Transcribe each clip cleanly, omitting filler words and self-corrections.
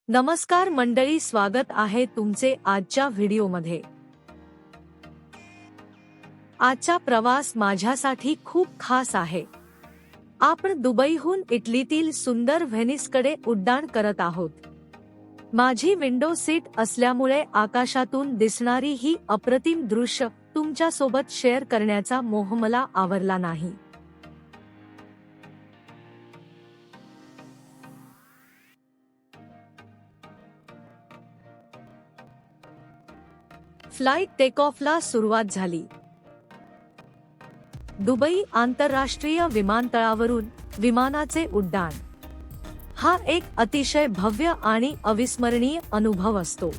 नमस्कार मंडळी, स्वागत आहे तुमचे आजच्या व्हिडिओमध्ये। आजचा प्रवास माझ्यासाठी खूप खास आहे। आपण दुबईहून इटलीतील सुंदर व्हेनिसकडे उड्डाण करत आहोत। माझी विंडो सीट असल्यामुळे आकाशातून दिसणारी ही अप्रतिम दृश्य तुमच्यासोबत शेअर करण्याचा मोह मला आवरला नाही। फ्लाइट टेकऑफला सुरुवात झाली। दुबई आंतरराष्ट्रीय विमानतळावरून विमानाचे उड्डाण हा एक अतिशय भव्य आणि अविस्मरणीय अनुभव असतो।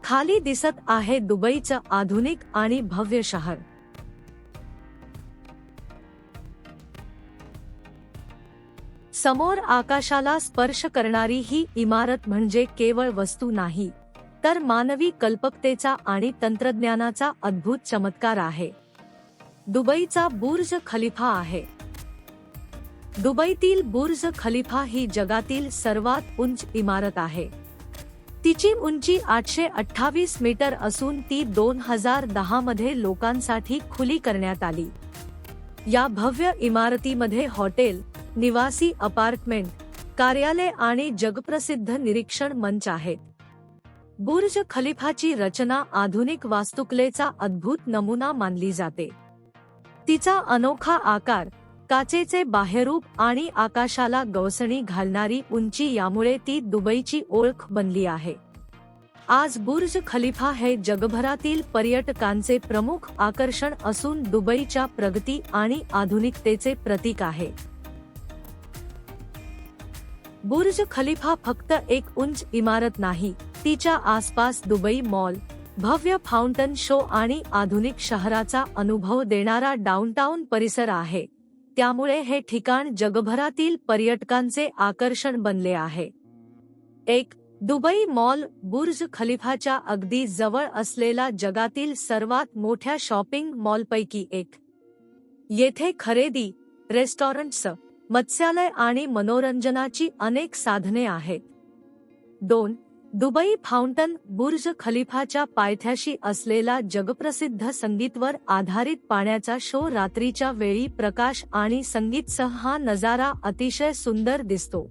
खाली दिसत आहे दुबईचं आधुनिक आणि भव्य शहर। समोर आकाशाला स्पर्श करणारी ही इमारत म्हणजे केवळ वस्तू नाही, तर मानवी कल्पकतेचा आणि तंत्रज्ञानाचा अद्भुत चमत्कार आहे। दुबईचा बुर्ज खलिफा आहे। दुबईतील बुर्ज खलिफा ही जगातील सर्वात उंच इमारत आहे। तिची उंची 828 मीटर असून ती 2010 मध्ये लोकांसाठी खुली करण्यात आली। या भव्य इमारतीमध्ये हॉटेल, निवासी अपार्टमेंट, कार्यालय आणि जगप्रसिद्ध निरीक्षण मंच आहेत। बुर्ज खलिफाची रचना आधुनिक वास्तुकलेचा अद्भुत नमुना मानली जाते। तिचा अनोखा आकार, काचेचे बाह्यरूप आणि आकाशाला गवसणी घालणारी उंची यामुळे ती दुबईची ओळख बनली आहे। आज बुर्ज खलिफा हे जगभरातील पर्यटकांचे प्रमुख आकर्षण असून दुबईच्या प्रगती आणि आधुनिकतेचे प्रतीक आहे। बुर्ज खलिफा फक्त एक उंच इमारत नाही, तिच्या आसपास दुबई मॉल, भव्य फाउंटन शो आणि आधुनिक शहराचा अनुभव देणारा डाउनटाउन परिसर आहे। त्यामुळे हे ठिकाण जगभरातील पर्यटकांचे आकर्षण बनले आहे। एक दुबई मॉल बुर्ज खलिफाच्या अगदी जवळ असलेला जगातील सर्वात मोठ्या शॉपिंग मॉलपैकी एक। येथे खरेदी, रेस्टॉरंट्स, मत्स्यालय आणि मनोरंजनाची अनेक साधने आहेत। 2 दुबई फाउंटन बुर्ज खलिफाच्या पायथ्याशी असलेला जगप्रसिद्ध संगीतवर आधारित पाण्याचा शो रात्रीच्या वेळी प्रकाश आणि संगीतसह हा नजारा अतिशय सुंदर दिसतो।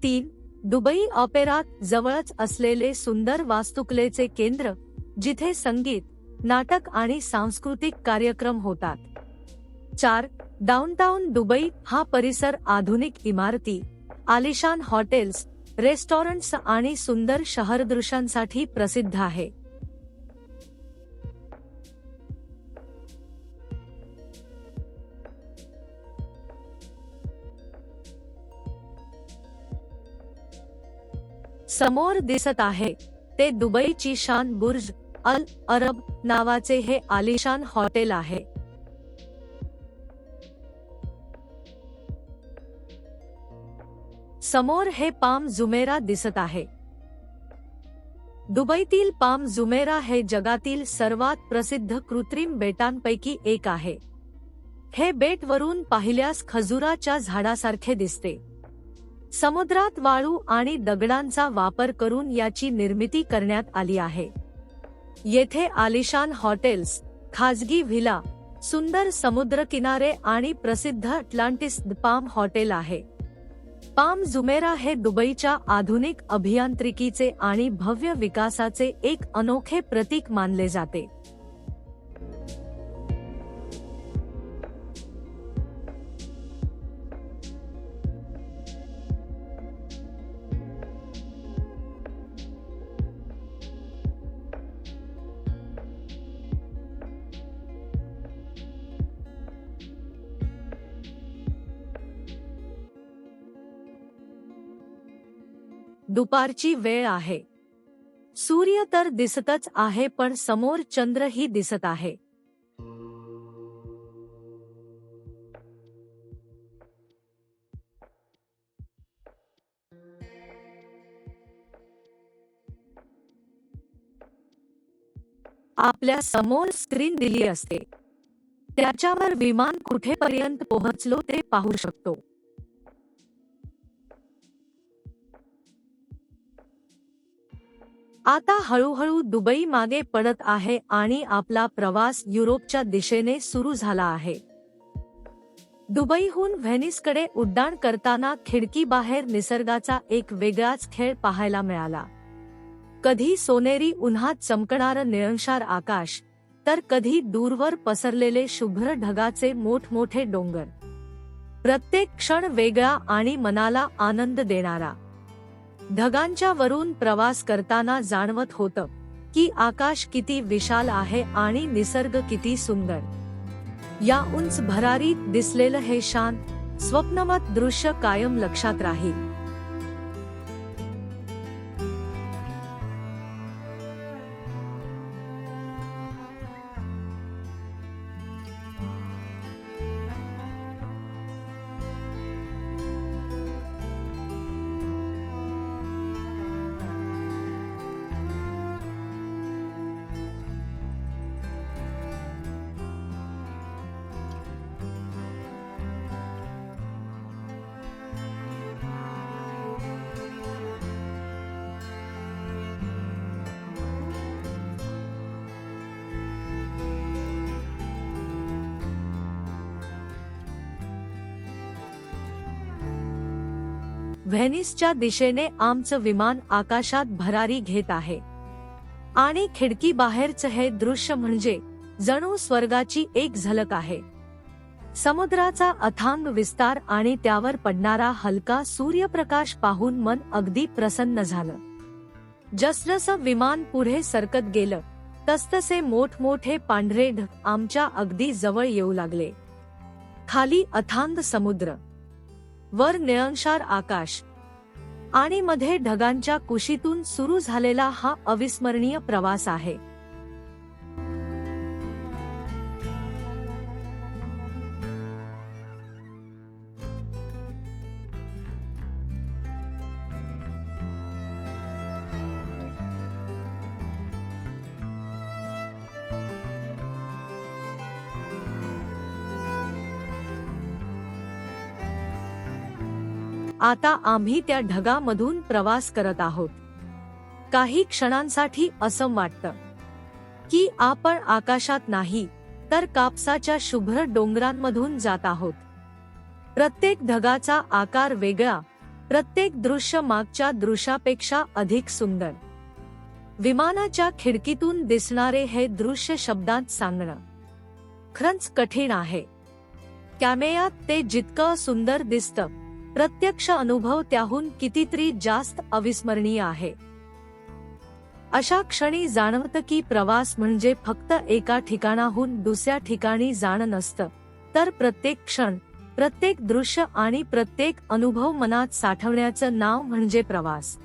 3 दुबई ऑपेरात जवळच असलेले सुंदर वास्तुकलेचे केंद्र, जिथे संगीत, नाटक आणि सांस्कृतिक कार्यक्रम होतात। 4 डाउनटाउन दुबई हा परिसर आधुनिक इमारती, आलिशान हॉटेल्स, रेस्टॉरंट्स आणि सुंदर शहरदृश्यांसाठी प्रसिद्ध आहे। समोर दिसत आहे ते दुबईची शान बुर्ज अल अरब नावाचे हे आलिशान हॉटेल आहे। समोर हे पाम जुमेरा दिसत आहे। दुबईतील पाम जुमेरा हे जगातील सर्वात प्रसिद्ध कृत्रिम बेटांपैकी एक आहे। हे बेट वरून पाहिल्यास खजुराच्या झाडासारखे दिसते। समुद्रात वाळू आणि दगडांचा वापर करून याची निर्मिती करण्यात आली आहे। येथे आलिशान हॉटेल्स, खाजगी व्हिला, सुंदर समुद्रकिनारे आणि प्रसिद्ध अटलांटिस द पाम हॉटेल आहे। पाम जुमेरा हे दुबईच्या आधुनिक अभियांत्रिकीचे आणि भव्य विकासाचे एक अनोखे प्रतीक मानले जाते। दुपारची वेळ आहे। सूर्य तर दिसतच आहे, पण समोर चंद्रही दिसत आहे। आपल्या समोर स्क्रीन दिली असते, त्याच्यावर विमान कुठेपर्यंत पोहोचलो ते पाहू शकतो. आता हळूहळू दुबई मागे पडत आहे आणि आपला प्रवास युरोपच्या दिशेने सुरू झाला आहे. दुबईहून व्हेनिसकडे उड्डाण करताना खिडकीबाहेर निसर्गाचा एक वेगळाच खेळ पाहायला मिळाला. कधी सोनेरी उन्हात चमकणारं निळंशार आकाश, तर कधी दूरवर पसरलेले शुभ्र ढगाचे मोठमोठे डोंगर. प्रत्येक क्षण वेगळा आणि मनाला आनंद देणारा. ढगांच्या वरून प्रवास करताना जाणवत होतं की आकाश किती विशाल आहे आणि निसर्ग किती सुंदर. या उंच भरारीत दिसलेलं हे शांत, स्वप्नवत दृश्य कायम लक्षात राहील. व्हेनिसच्या दिशेने आमचं विमान आकाशात भरारी घेत आहे आणि खिडकीबाहेरचं हे दृश्य म्हणजे जणू स्वर्गाची एक झलक आहे. समुद्राचा अथांग विस्तार आणि त्यावर पडणारा हलका सूर्यप्रकाश पाहून मन अगदी प्रसन्न झालं. जसजसं विमान पुढे सरकत गेलं तसतसे मोठमोठे पांढरे ढग आमच्या अगदी जवळ येऊ लागले. खाली अथांग समुद्र, वर निळंशार आकाश आणि मध्ये ढगांच्या कुशीतून सुरू झालेला हा अविस्मरणीय प्रवास आहे. आता आम्ही त्या ढगामधून प्रवास करत आहोत. काही क्षणांसाठी असं वाटतं की आपण आकाशात नाही तर कापसाच्या शुभ्र डोंगरांमधून जात आहोत. प्रत्येक ढगाचा आकार वेगळा, प्रत्येक दृश्य मागच्या दृश्यापेक्षा अधिक सुंदर. विमानाच्या खिडकीतून दिसणारे हे दृश्य शब्दांत सांगणं खरंच कठीण आहे. कॅमेऱ्यात ते जितकं सुंदर दिसतं, प्रत्यक्ष अनुभव त्याहून कितीतरी जास्त अविस्मरणीय आहे. अशा क्षणी जाणवतं की प्रवास म्हणजे फक्त एका ठिकाणाहून दुसऱ्या ठिकाणी जाणं नसतं, तर प्रत्येक क्षण, प्रत्येक दृश्य आणि प्रत्येक अनुभव मनात साठवण्याचं नाव म्हणजे प्रवास.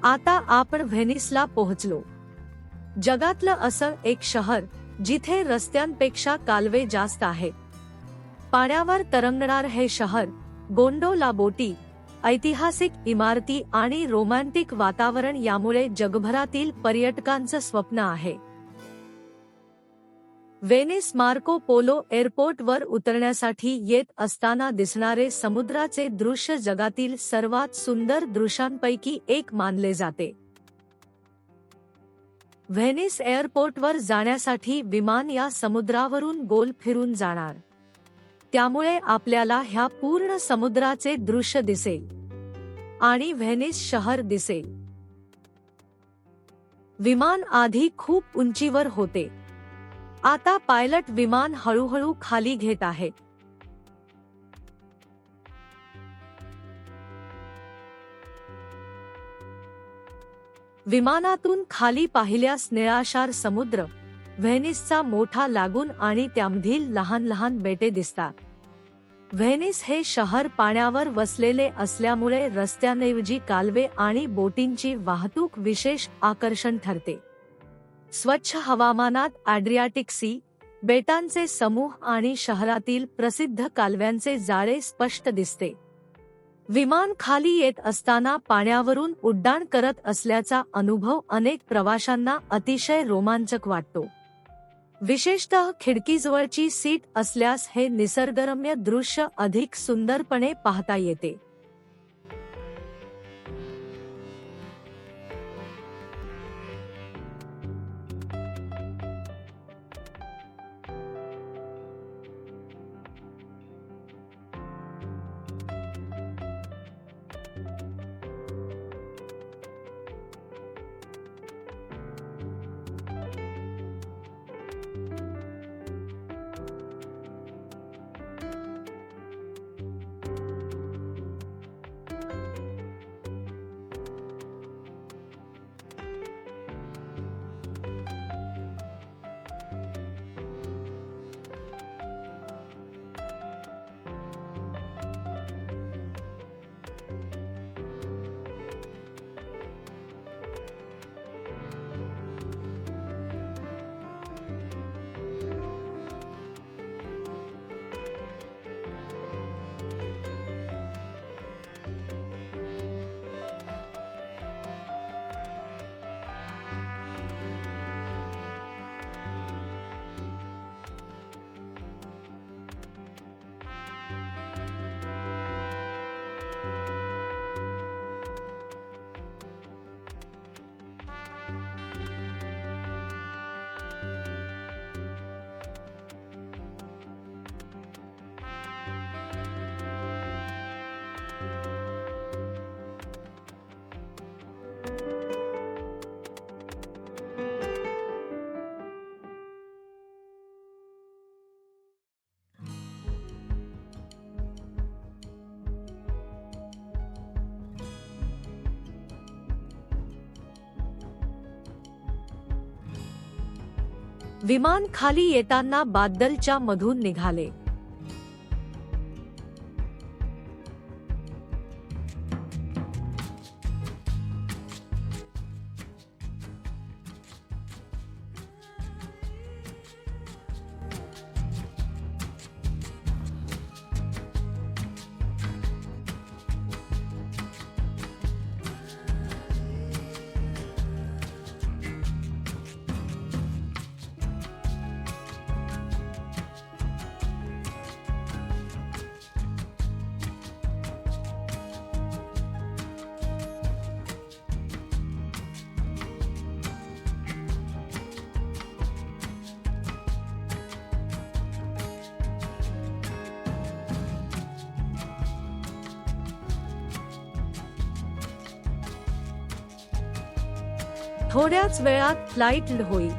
आता आपण व्हेनिसला पोहोचलो. जगातलं असं एक शहर जिथे रस्त्यांपेक्षा कालवे जास्त आहेत. पाण्यावर तरंगणार हे शहर, गोंडोला बोटी, ऐतिहासिक इमारती आणि रोमॅन्टिक वातावरण यामुळे जगभरातील पर्यटकांचं स्वप्न आहे. व्हेनिस मार्को पोलो एअरपोर्टवर उतरण्यासाठी येत असताना दिसणारे समुद्राचे दृश्य जगातील सर्वात सुंदर दृश्यांपैकी एक मानले जाते. व्हेनिस एअरपोर्टवर जाण्यासाठी विमान या समुद्रावरून गोल फिरून जाणार. त्यामुळे आपल्याला ह्या पूर्ण समुद्राचे दृश्य दिसेल आणि व्हेनिस शहर दिसेल. विमान आधी खूप उंचीवर होते. आता पायलट विमान हळूहळू खाली घेत आहे. विमानातून खाली पाहिल्यास निळाशार समुद्र, व्हेनिसचा मोठा लागून आणि त्यामधील लहान लहान बेटे दिसतात. व्हेनिस हे शहर पाण्यावर वसलेले असल्यामुळे रस्त्यांऐवजी कालवे आणि बोटींची वाहतूक विशेष आकर्षण ठरते. स्वच्छ हवामानात ॲड्रियाटिक सी, बेटांचे समूह आणि शहरातील प्रसिद्ध कालव्यांचे जाळे स्पष्ट दिसते. विमान खाली येत असताना पाण्यावरून उड्डाण करत असल्याचा अनुभव अनेक प्रवाशांना अतिशय रोमांचक वाटतो. विशेषतः खिडकीजवळची सीट असल्यास हे निसर्गरम्य दृश्य अधिक सुंदरपणे पाहता येते. विमान खाली येताना बादलच्या मधून निघाले. थोड्याच वेळात फ्लाइट होईल.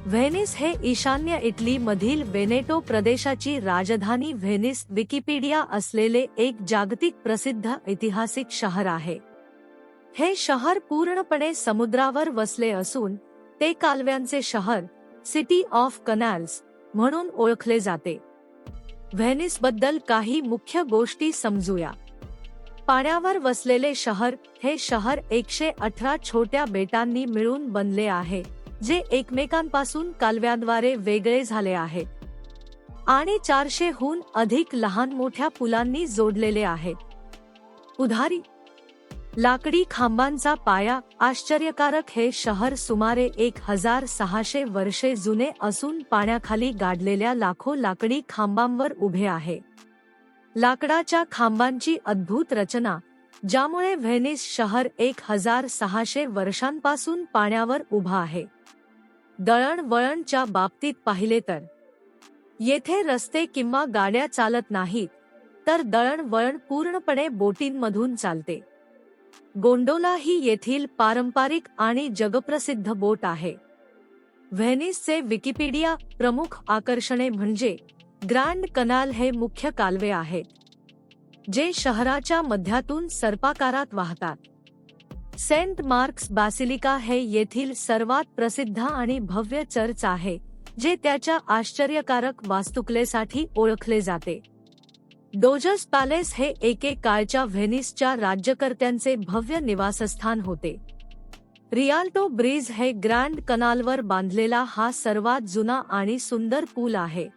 व्हेनिस हे ईशान्य इटली मधील वेनेटो प्रदेशाची राजधानी व्हेनिस विकिपीडिया असलेले एक जागतिक प्रसिद्ध ऐतिहासिक शहर आहे. हे शहर पूर्णपणे समुद्रावर वसले असून ते कालव्यांचे शहर, सिटी ऑफ कॅनल्स म्हणून ओळखले जाते. व्हेनिस बद्दल काही मुख्य गोष्टी समजूया. पाण्यावर वसलेले शहर हे शहर 118 छोट्या बेटांनी मिळून बनले आहे, जे एकमेकांपासून कालव्यांद्वारे वेगळे झाले आहेत. आणि 400हून अधिक लहान मोठ्या पुलांनी जोडलेले आहेत. उधारी लाकडी खांबांचा पाया. आश्चर्यकारक हे शहर सुमारे 1600 वर्षे जुने असून पाण्याखाली गाडलेल्या लाखो लाकडी खांबांवर उभे आहे. लाकडाच्या खांबांची अद्भुत रचना, ज्यामुळे व्हेनिस शहर 1600 वर्षांपासून पाण्यावर उभा आहे. दळणवळणच्या बाबतीत पाहिले तर येथे रस्ते किंवा गाड्या चालत नाहीत, तर दळणवळण पूर्णपणे बोटींमधून चालते. गोंडोला ही येथील पारंपरिक आणि जगप्रसिद्ध बोट आहे. व्हेनिसचे विकिपीडिया. प्रमुख आकर्षणे म्हणजे ग्रँड कनाल हे मुख्य कालवे आहेत, जे शहराच्या मध्यातून सर्पाकारात वाहतात. सेंट मार्क्स बॅसिलिका हे येथील सर्वात प्रसिद्ध आणि भव्य चर्च आहे, जे त्याच्या आश्चर्यकारक वास्तुकलेसाठी ओळखले जाते. डोजर्स पॅलेस हे एकेकाळच्या व्हेनिसच्या राज्यकर्त्यांचे भव्य निवासस्थान होते. रियाल्टो ब्रिज हे ग्रँड कनालवर बांधलेला हा सर्वात जुना आणि सुंदर पूल आहे.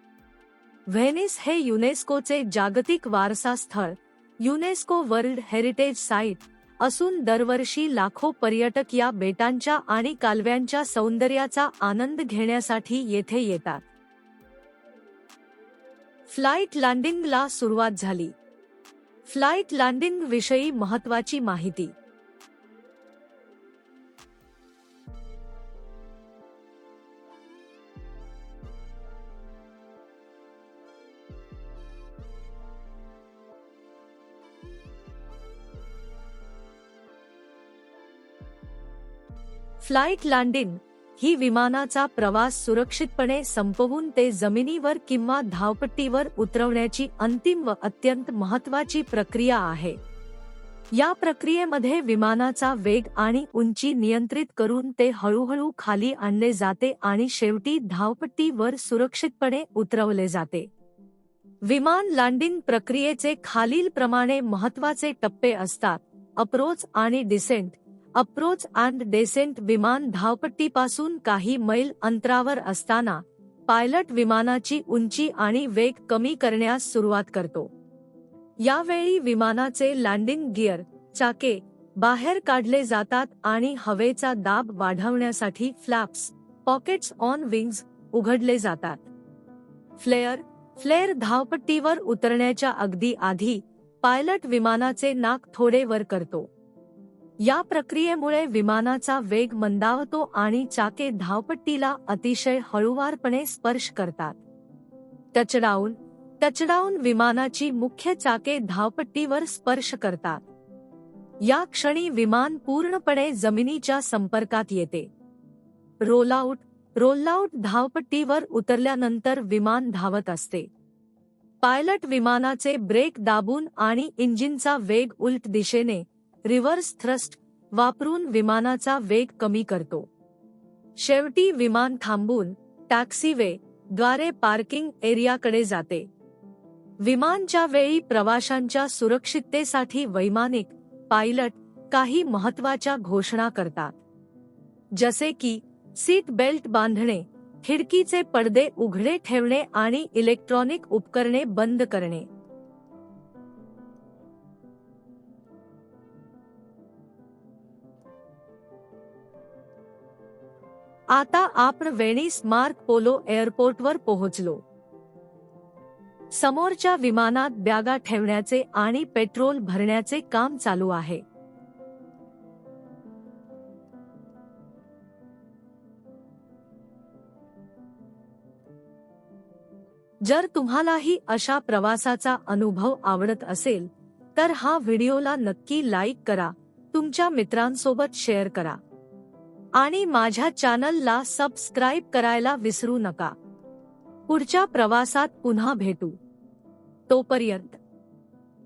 व्हेनिस हे युनेस्कोचे जागतिक वारसा स्थळ युनेस्को वर्ल्ड हेरिटेज साइट असून दरवर्षी लाखो पर्यटक या बेटांच्या आणि कालव्यांच्या सौंदर्याचा आनंद घेण्यासाठी येथे येतात. फ्लाइट लँडिंगला सुरुवात झाली. फ्लाइट लँडिंग विषयी महत्त्वाची माहिती. फ्लाइट लँडिंग ही विमानाचा प्रवास सुरक्षितपणे संपवून ते जमिनीवर किंवा धावपट्टीवर उतरवण्याची अंतिम व अत्यंत महत्त्वाची प्रक्रिया आहे. या प्रक्रियेमध्ये विमानाचा वेग आणि उंची नियंत्रित करून ते हळूहळू खाली आणले जाते आणि शेवटी धावपट्टीवर सुरक्षितपणे उतरवले जाते. विमान लँडिंग प्रक्रियेचे खालीलप्रमाणे महत्त्वाचे टप्पे असतात. अप्रोच आणि डिसेंट. Approach and descent. विमान धावपट्टीपासून काही मैल अंतरावर असताना पायलट विमानाची उंची आणि वेग कमी करण्यास सुरुवात करतो. यावेळी विमानाचे लँडिंग गिअर चाके बाहेर काढले जातात आणि हवेचा दाब वाढवण्यासाठी फ्लॅप्स पॉकेट्स ऑन विंग्ज उघडले जातात. फ्लेअर धावपट्टीवर उतरण्याच्या अगदी आधी पायलट विमानाचे नाक थोडे वर करतो. या प्रक्रियेमुळे विमानाचा वेग मंदावतो आणि चाके धावपट्टीला अतिशय हळूवारपणे स्पर्श करतात. टचडाऊन. विमानाची मुख्य चाके धावपट्टीवर स्पर्श करतात. या क्षणी विमान पूर्णपणे जमिनीच्या संपर्कात येते. रोलआउट. धावपट्टीवर उतरल्यानंतर विमान धावत असते. पायलट विमानाचे ब्रेक दाबून आणि इंजिनचा वेग उलट दिशेने रिव्हर्स थ्रस्ट वापरून विमानाचा वेग कमी करतो. शेवटी विमान थांबून टॅक्सीवे द्वारे पार्किंग एरियाकडे जाते. विमानाच्या वेळी प्रवाशांच्या सुरक्षिततेसाठी वैमानिक पायलट काही महत्त्वाच्या घोषणा करतात, जसे की सीट बेल्ट बांधणे, खिडकीचे पडदे उघडे ठेवणे आणि इलेक्ट्रॉनिक उपकरणे बंद करणे. आता आपण व्हेनिस मार्क पोलो एअरपोर्टवर पोहोचलो. समोरच्या विमानात बॅगा ठेवण्याचे आणि पेट्रोल भरण्याचे काम चालू आहे. जर तुम्हालाही अशा प्रवासाचा अनुभव आवडत असेल तर हा व्हिडिओला नक्की लाईक करा, तुमच्या मित्रांसोबत शेअर करा आणि माझ्या चॅनलला सबस्क्राईब करायला विसरू नका. पुढच्या प्रवासात पुन्हा भेटू. तोपर्यंत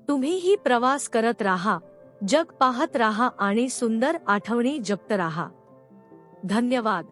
तुम्हीही प्रवास करत राहा, जग पाहत राहा आणि सुंदर आठवणी जगत राहा. धन्यवाद.